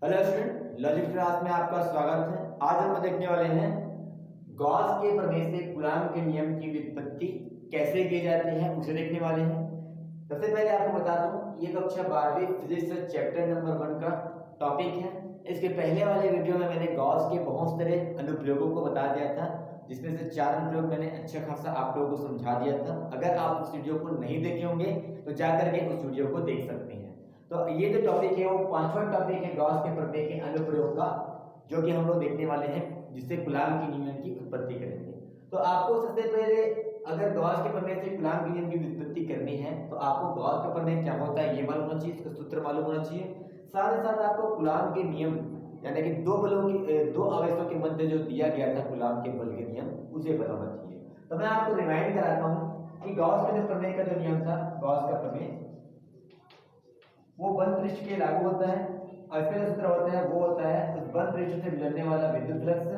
Hello student, logic class में आपका स्वागत है। आज हम देखने वाले हैं गॉस के प्रमेय से कूलॉम के नियम की व्युत्पत्ति कैसे की जाती है, उसे देखने वाले हैं। सबसे पहले आपको बता दूं, ये कक्षा 12वीं फिजिक्स चैप्टर नंबर 1 का टॉपिक है। इसके पहले वाले वीडियो में मैंने गॉस के बहुत सारे अनुप्रयोगों को बता दिया था, जिसमें से 4 अनुप्रयोग मैंने अच्छा खासा आप लोगों को समझा दिया था। अगर आप उस वीडियो को नहीं देखे होंगे तो जाकर के उस वीडियो को देख सकते हैं। तो ये जो टॉपिक है वो 5वां टॉपिक है गॉस के प्रमेय के अनुप्रयोग का, जो कि हम लोग देखने वाले हैं, जिससे कूलॉम के नियम की उत्पत्ति करेंगे। तो आपको सबसे पहले अगर गॉस के प्रमेय से कूलॉम के नियम की व्युत्पत्ति करनी है तो आपको गॉस का प्रमेय क्या होता है ये मालूम होना चाहिए, इसका सूत्र मालूम होना चाहिए। साथ ही साथ आपको कूलॉम के नियम यानी कि दो आवेशों के मध्य जो दिया गया था कूलॉम के बल के नियम, उसे पता होना चाहिए। तो मैं आपको रिमाइंड कराता हूँ कि गॉस के जो प्रमेय का जो नियम था, गॉस का प्रमेय वो बंद पृष्ठ के लागू होता है और इसका जो सूत्र होता है वो होता है उस बंद पृष्ठ से गुजरने वाला विद्युत फ्लक्स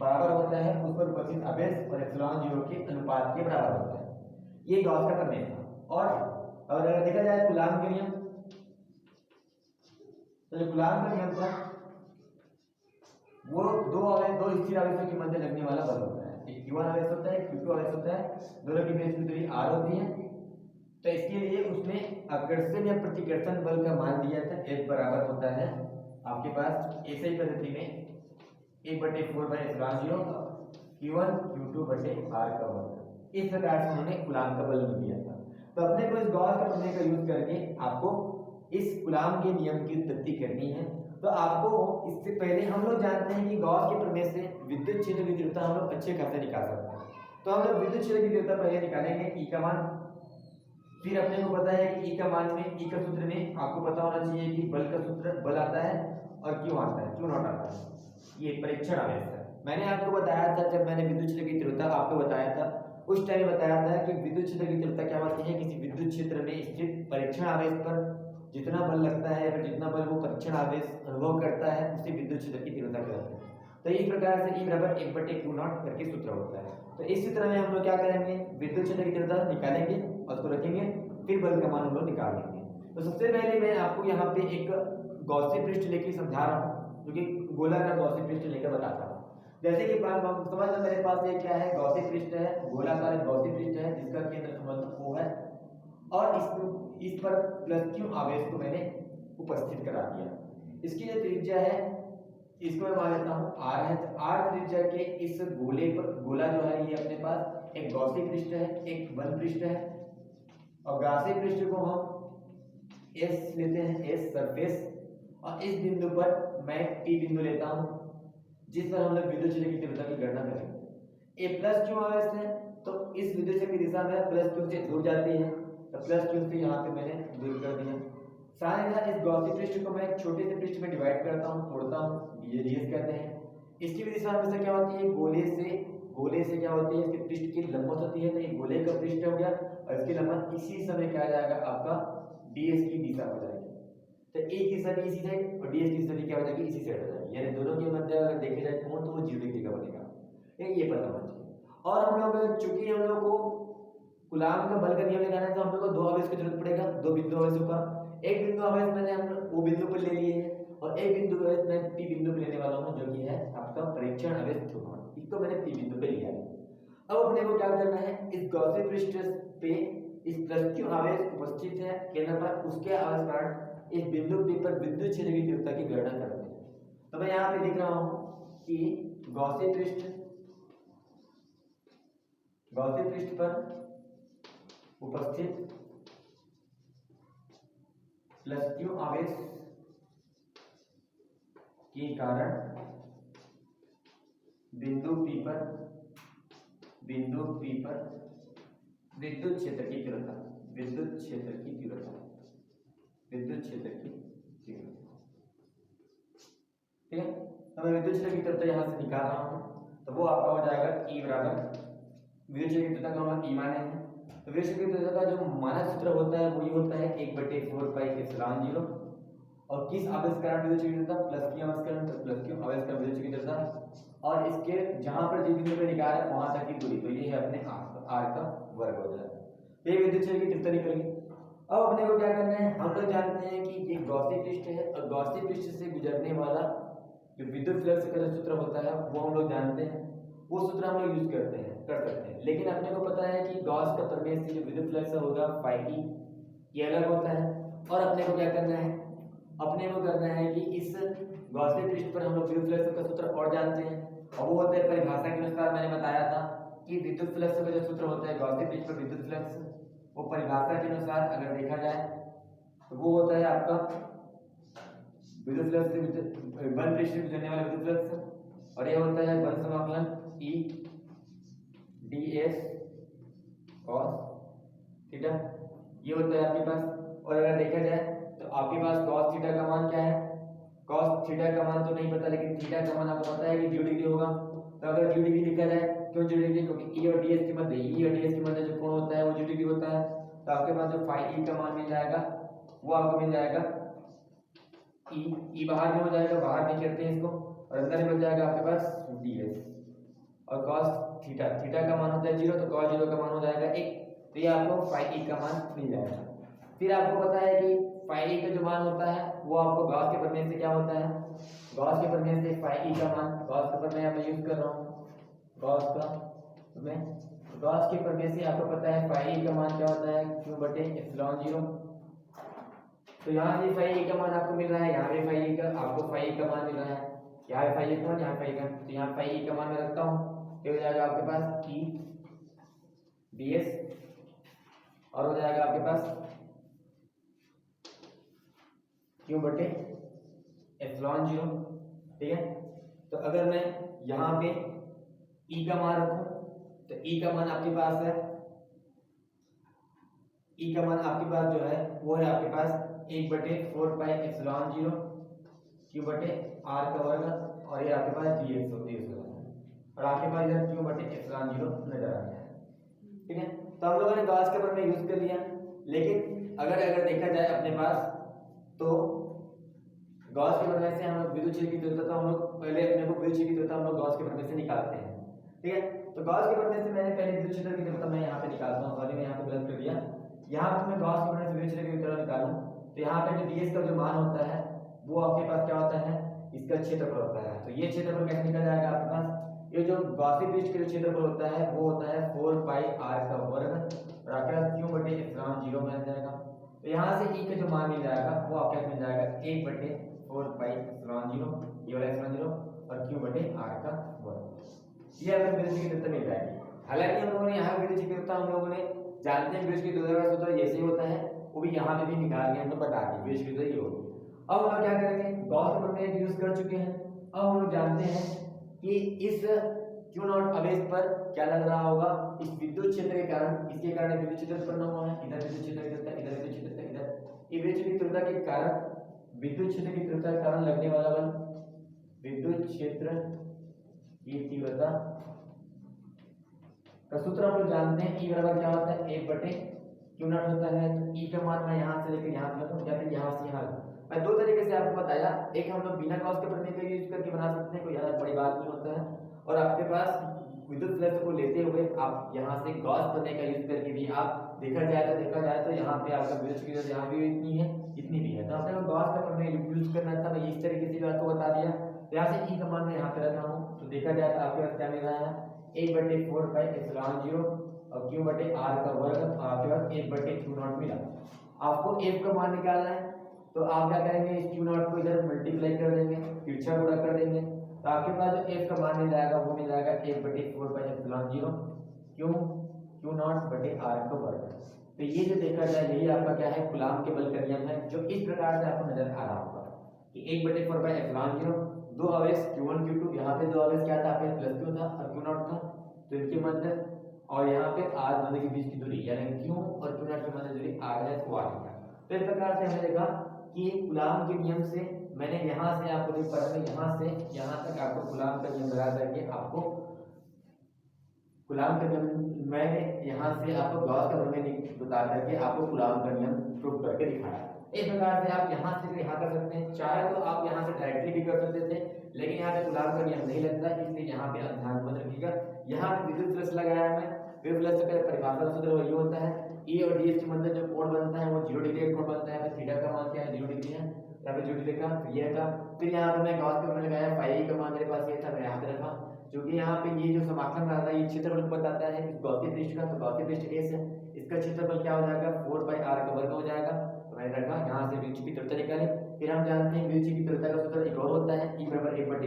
बराबर होता है उस पर उपस्थित आवेश और एप्सिलॉन 0 के अनुपात के बराबर होता है। ये गॉस का प्रमेय था। और अगर देखा जाए कूलॉम के नियम, तो जो कूलॉम का नियम था वो दो स्थिर आवेशों के मध्य लगने वाला बल होता है। एक q1 आवेश होता है, q2 आवेश होता है, दोनों की बेस की दूरी r होती है। तो इसके लिए उसमें आकर्षण या प्रतिकर्षण बल का मान दिया था, F बराबर होता है आपके पास ऐसे ही पद्धति में 1/4/0 q1 q2/r का वर्ग। इस प्रकार से उन्होंने कूलॉम का बल दिया था। तो अपने को इस गॉस का प्रमेय का यूज करके आपको इस कूलॉम के नियम की उत्पत्ति करनी है। तो आपको इससे पहले हम लोग जानते हैं कि गॉस के प्रमेय से विद्युत क्षेत्र की तीव्रता हम लोग अच्छे खासे निकाल सकते हैं। तो हम लोग विद्युत क्षेत्र की तीव्रता पहले निकालेंगे ई का मान। फिर अपने को पता है कि ई का मान में, ई का सूत्र में आपको पता होना चाहिए कि बल का सूत्र बल आता है और क्यों आता है, क्यों नॉट आता है, ये परीक्षण आवेश है। मैंने आपको बताया था, जब मैंने विद्युत क्षेत्र की तीव्रता आपको बताया था उस टाइम बताया था कि विद्युत क्षेत्र की तीव्रता क्या होती है, किसी विद्युत क्षेत्र में स्थित परीक्षण आवेश पर जितना बल लगता है या फिर जितना बल वो परीक्षण आवेश अनुभव करता है उसे विद्युत क्षेत्र की तीव्रता कहते हैं। तो इस प्रकार से E बराबर 1/q0 करके सूत्र होता है। तो इस सूत्र में हम लोग क्या करेंगे, विद्युत क्षेत्र की तीव्रता निकालेंगे और उसको रखेंगे, फिर बल का मान हम लोग निकाल लेंगे। तो सबसे पहले मैं आपको यहाँ पे एक गॉसी पृष्ठ लेके समझा रहा हूँ, जो कि गोलाकार गॉसी पृष्ठ लेकर बताता हूँ। जैसे कि समझ लो मेरे पास ये क्या है, गॉसी पृष्ठ है, गोलाकार गॉसी पृष्ठ है जिसका केंद्र समझ लो O है और इस पर प्लस q आवेश को मैंने उपस्थित करा दिया। इसकी जो त्रिज्या है इसको मैं मान लेता हूँ r है। तो r त्रिज्या के इस गोले पर, गोला जो है ये अपने पास एक गॉसी पृष्ठ है, एक बंद पृष्ठ है और गॉसी पृष्ठ को हम S लेते हैं, S सरफेस। और इस बिंदु पर मैं P बिंदु लेता हूँ जिस पर हम लोग विद्युत क्षेत्र की तीव्रता की गणना करेंगे। A प्लस q आवेश है तो इस विद्युत क्षेत्र की दिशा में प्लस q से दूर जाती है, तो प्लस q से यहाँ पे मैंने दूर कर दिया। साथ ही साथ इस गॉसी पृष्ठ को मैं एक छोटे से पृष्ठ में डिवाइड करता हूँ, तोड़ता हूँ, ये रेडियस कहते हैं। इसकी भी दिशा हमेशा क्या होती है, गोले से क्या होती है, इसके पृष्ठ की लंबवत होती है। तो ये गोले का पृष्ठ हो गया और इसकी लंबाई इसी समय क्या आ जाएगा, आपका ds की दिशा हो जाएगी। तो a की दिशा भी इसी साइड और ds की दिशा भी क्या हो जाएगी, इसी साइड हो जाएगी। यानी दोनों के मध्य अगर देखे जाए कोण तो वो 0 डिग्री का बनेगा। ये पता होना चाहिए। और हम लोग चूंकि हम लोग को कूलॉम का बल का नियम लगाना है तो हम लोग को दो आवेश की जरूरत पड़ेगा, दो बिंदु आवेशों का। एक बिंदु आवेश मैंने हम O बिंदु पर ले लिए है और एक बिंदु आवेश मैं P बिंदु पर लेने वाला हूँ, जो कि है आपका परीक्षण आवेश ध्रुवण। इसको मैंने P बिंदु पे लिया है। अब अपने को क्या करना है, इस गॉसी पृष्ठ पे इस प्लस q आवेश उपस्थित है केंद्र पर, उसके आवेश कारण इस बिंदु P पर विद्युत क्षेत्र की तीव्रता की गणना करते हैं। तो मैं यहाँ पे लिख रहा हूँ कि गॉसी पृष्ठ पर उपस्थित प्लस q आवेश के कारण बिंदु P पर विद्युत क्षेत्र की तीव्रता ठीक है। तो मैं विद्युत क्षेत्र की तीव्रता यहाँ से निकाल रहा हूँ, तो वो आपका हो जाएगा E बराबर, विद्युत क्षेत्र की तीव्रता का हम E माने हैं। तो विद्युत क्षेत्र की तीव्रता का जो मानक सूत्र होता है वो ये होता है 1/4πε0। और किस आवेश के कारण विद्युत क्षेत्र की तीव्रता, प्लस q आवेश के कारण, तो प्लस q आवेश का विद्युत क्षेत्र की तीव्रता और इसके जहां पर जिस बिंदु पे निकाल है वहां तक की दूरी, तो ये है अपने r का वर्ग हो जाएगा। ये विद्युत क्षेत्र की तीव्रता निकल गई। अब अपने को क्या करना है, हम लोग जानते हैं कि ये गॉसी पृष्ठ है और गॉसी पृष्ठ से गुजरने वाला जो विद्युत फ्लक्स का जो सूत्र होता है वो हम लोग जानते हैं, वो सूत्र हम लोग यूज कर सकते हैं। लेकिन अपने को पता है कि गॉस का प्रमेय से जो विद्युत फ्लक्स होगा फाई ई ये अलग होता है। और अपने को क्या करना है, अपने को करना है कि इस गॉसी पृष्ठ पर हम लोग विद्युत फ्लक्स का सूत्र और जानते हैं, और वो होता है परिभाषा के अनुसार मैंने बताया था कि विद्युत फ्लक्स का जो सूत्र होता है गॉसी पृष्ठ पर विद्युत फ्लक्स, वो परिभाषा के अनुसार अगर देखा जाए तो वो होता है आपका विद्युत फ्लक्स से बल पृष्ठ से गुजरने वाला विद्युत फ्लक्स, और ये होता है बल समाकलन E ds cos थीटा, ये होता है आपके पास। और अगर देखा जाए तो आपके पास cos थीटा का मान क्या है, cos थीटा का मान तो नहीं पता, लेकिन थीटा का मान आपको पता है कि 0 डिग्री होगा। तो अगर 0 डिग्री लिखा जाए, क्यों 0 डिग्री, क्योंकि E और ds के मध्य, E और ds के मध्य जो कोण होता है वो 0 डिग्री होता है। तो आपके पास जो फाई E का मान मिल जाएगा वो आपको मिल जाएगा E बाहर में हो जाएगा, बाहर नहीं करते हैं इसको, और अंदर में हो जाएगा आपके पास ds। और cos थीटा, थीटा का मान होता है 0, तो cos 0 का मान हो जाएगा 1, तो ये आपको फाई ई का मान मिल जाएगा। फिर आपको पता है कि फाई ई का जो मान होता है वो आपको गॉस के प्रमेय से क्या होता है, गॉस के प्रमेय से फाई ई का मान, गॉस का प्रमेय मैं यूज कर रहा हूँ, गॉस का प्रमेय, गॉस के प्रमेय से आपको पता है फाई ई का मान क्या होता है, q बटे एप्सिलॉन 0। तो यहाँ से फाई ई का मान आपको मिल रहा है, यहाँ पे फाई ई का आपको फाई ई का मान मिल रहा है, यहाँ पे फाई ई का मान, यहाँ फाई का, तो यहाँ फाई ई का मान मैं रखता हूँ, हो जाएगा आपके पास E ds, और हो जाएगा आपके पास q बटे एप्सिलॉन 0, ठीक है। तो अगर मैं यहाँ पे E का मान रखूं तो E का मान आपके पास है, E का मान आपके पास जो है वो है आपके पास 1 बटे 4 पाई एप्सिलॉन 0 q बटे r का वर्ग, और ये आपके पास dx होती है, और आपके पास इधर q बटे एप्सिलॉन 0 नजर आ गया है, ठीक है। तो हम लोगों ने गॉस का प्रमेय यूज कर लिया, लेकिन अगर देखा जाए अपने पास तो गॉस के प्रमेय से हम लोग विद्युत क्षेत्र की तीव्रता, हम लोग पहले अपने को विद्युत क्षेत्र की तीव्रता हम लोग गॉस के प्रमेय से निकालते हैं, ठीक है। तो गॉस के प्रमेय से मैंने पहले विद्युत क्षेत्र की तीव्रता मैं यहाँ पे निकालता हूँ, सॉरी मैं यहाँ पे गलत कर दिया, यहाँ पे मैं गॉस के प्रमेय से विद्युत क्षेत्र की तीव्रता निकालूं तो यहाँ पे जो ds का जो मान होता है वो आपके पास क्या होता है, इसका क्षेत्रफल होता है। तो ये क्षेत्रफल कैसे निकल जाएगा आपके पास, ये जो गॉसी पृष्ठ का जो क्षेत्रफल होता है वो होता है 4 पाई r का वर्ग, और आपके पास q बटे एप्सिलॉन 0 मिल जाएगा। तो यहाँ से E का जो मान मिल जाएगा वो आपके पास मिल जाएगा 1 बटे 4 पाई एप्सिलॉन 0, ये वाला एप्सिलॉन 0, और q बटे r का वर्ग। ये हमें विद्युत की तीव्रता मिल जाएगी। हालांकि हम लोगों ने यहाँ विद्युत की तीव्रता हम लोगों ने जानते हैं विद्युत की तीव्रता का सूत्र जैसे ही होता है, वो भी यहाँ पे भी निकाल के हम लोग बता दें विद्युत की तीव्रता ये होगी। अब हम लोग क्या करेंगे, गॉस के प्रमेय यूज कर चुके हैं, अब हम लोग जानते हैं कि इस क्यू नॉट आवेश पर क्या लग रहा होगा, इस विद्युत क्षेत्र के कारण, इसके कारण विद्युत क्षेत्र उत्पन्न हुआ है, इधर विद्युत क्षेत्र की तीव्रता, इधर विद्युत क्षेत्र, इधर ये विद्युत क्षेत्र की तीव्रता के कारण, विद्युत क्षेत्र की तीव्रता के कारण लगने वाला बल, विद्युत क्षेत्र की तीव्रता का सूत्र हम लोग जानते हैं, E बराबर क्या होता है, 1 बटे क्यू नॉट होता है। तो E का मान मैं यहाँ से लेकर यहाँ से लगाऊं या फिर यहाँ से यहाँ। मैं दो तरीके से आपको बताया, एक हम लोग बिना गॉस के प्रमेय का यूज करके बना सकते हैं, कोई ज्यादा बड़ी बात नहीं होता है, और आपके पास विद्युत फ्लक्स को लेते हुए आप यहाँ से गॉस प्रमेय का यूज करके भी आप देखा जाए तो यहाँ पे आपका विद्युत की यहाँ भी इतनी है, इतनी भी है, तो आपने गॉस का प्रमेय यूज करना था, मैं इस तरीके से भी आपको बता दिया। यहाँ से E का मान मैं यहाँ पे रखा हूँ, तो देखा जाए तो आपके पास क्या मिल रहा है, 1 बटे 4 पाई एप्सिलॉन 0 और q बटे r का वर्ग, आपके पास 1 बटे q नॉट मिला। आपको f का मान निकालना है, तो आप क्या करेंगे, इस q नॉट को इधर मल्टीप्लाई कर देंगे, तिरछा गुणा कर देंगे, तो आपके पास जो f का मान मिल जाएगा वो मिल जाएगा 1 बटे 4 पाई एप्सिलॉन 0 q नॉट बटे r का वर्ग। तो ये जो देखा जाए यही आपका क्या है, कूलाम के बल का नियम है, जो इस प्रकार से आपको नजर आ रहा होगा कि 1 बटे 4 पाई एप्सिलॉन 0, दो आवेश q1 q2, यहाँ पे दो आवेश क्या था आपके प्लस q था और q नॉट था, तो इनके मध्य, और यहाँ पे r दोनों के बीच की दूरी यानी q और q नॉट के मध्य दूरी r है, तो r है। तो इस प्रकार से हमने देखा कि कूलाम के नियम से मैंने यहाँ से आपको जो पढ़ा है, यहाँ से यहाँ तक आपको कूलाम का नियम लगा करके आपको कूलाम का नियम, मैंने यहाँ से आपको गॉस का प्रमेय बता करके आपको कूलाम का नियम प्रूव करके दिखाया। इस प्रकार से आप यहाँ से भी यहाँ कर सकते हैं, चाहे तो आप यहाँ से डायरेक्टली भी कर सकते थे, लेकिन यहाँ पे कूलाम का नियम नहीं लगता, इसलिए यहाँ पे ध्यान मत रखिएगा। यहाँ पे विद्युत फ्लक्स लगाया मैं, विद्युत फ्लक्स का परिभाषा सूत्र वही होता है ए और डी के मध्य जो कोण बनता है वो 0 डिग्री का कोण बनता है। तो थीटा का मान क्या है 0 डिग्री है, यहाँ पे 0 डिग्री का ये था। फिर यहाँ पे मैं गॉस का फॉर्मूला लगाया, फाई का मान मेरे पास ये था, मैं यहाँ पे रखा, क्योंकि यहाँ पे ये जो समाकलन रहता है ये क्षेत्रफल को बताता है गॉसीय पृष्ठ का। तो गॉसीय पृष्ठ एस है, इसका क्षेत्रफल क्या हो जाएगा 4 r का वर्ग हो जाएगा। तो मैंने रखा, यहाँ से विक्षेप की तीव्रता निकाली। फिर हम जानते हैं विक्षेप की तीव्रता का सूत्र एक और होता है E बराबर 1/2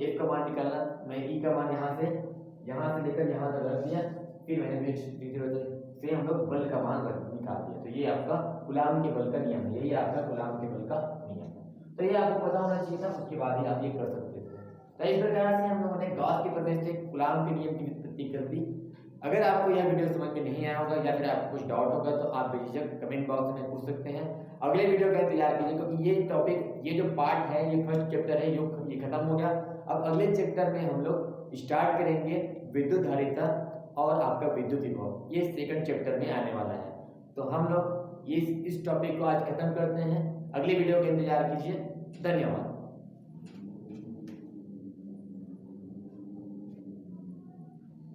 f का मान निकालना। मैं E का मान यहाँ से लेकर यहाँ तक रख दिया, फिर मैंने विक्षेप की तीव्रता से हम लोग बल का मान निकाल दिया। तो ये आपका कूलाम के बल का नियम है, यही आपका कूलाम के बल का नियम है। तो ये आपको पता होना चाहिए था, उसके बाद ही आप ये कर सकते थे। तो इस प्रकार से हम लोगों ने गॉस के प्रमेय से कूलाम के नियम की व्युत्पत्ति कर दी। अगर आपको यह वीडियो समझ में नहीं आया होगा या फिर आपको कुछ डाउट होगा तो आप बेझिझक कमेंट बॉक्स में पूछ सकते हैं। अगले वीडियो का इंतजार कीजिए, क्योंकि ये टॉपिक, ये जो पार्ट है, ये फर्स्ट चैप्टर है, ये खत्म हो गया। अब अगले चैप्टर में हम लोग स्टार्ट करेंगे विद्युत धारिता और आपका विद्युत विभव, ये सेकंड चैप्टर में आने वाला है। तो हम लोग इस टॉपिक को आज खत्म करते हैं। अगले वीडियो का इंतजार कीजिए। धन्यवाद।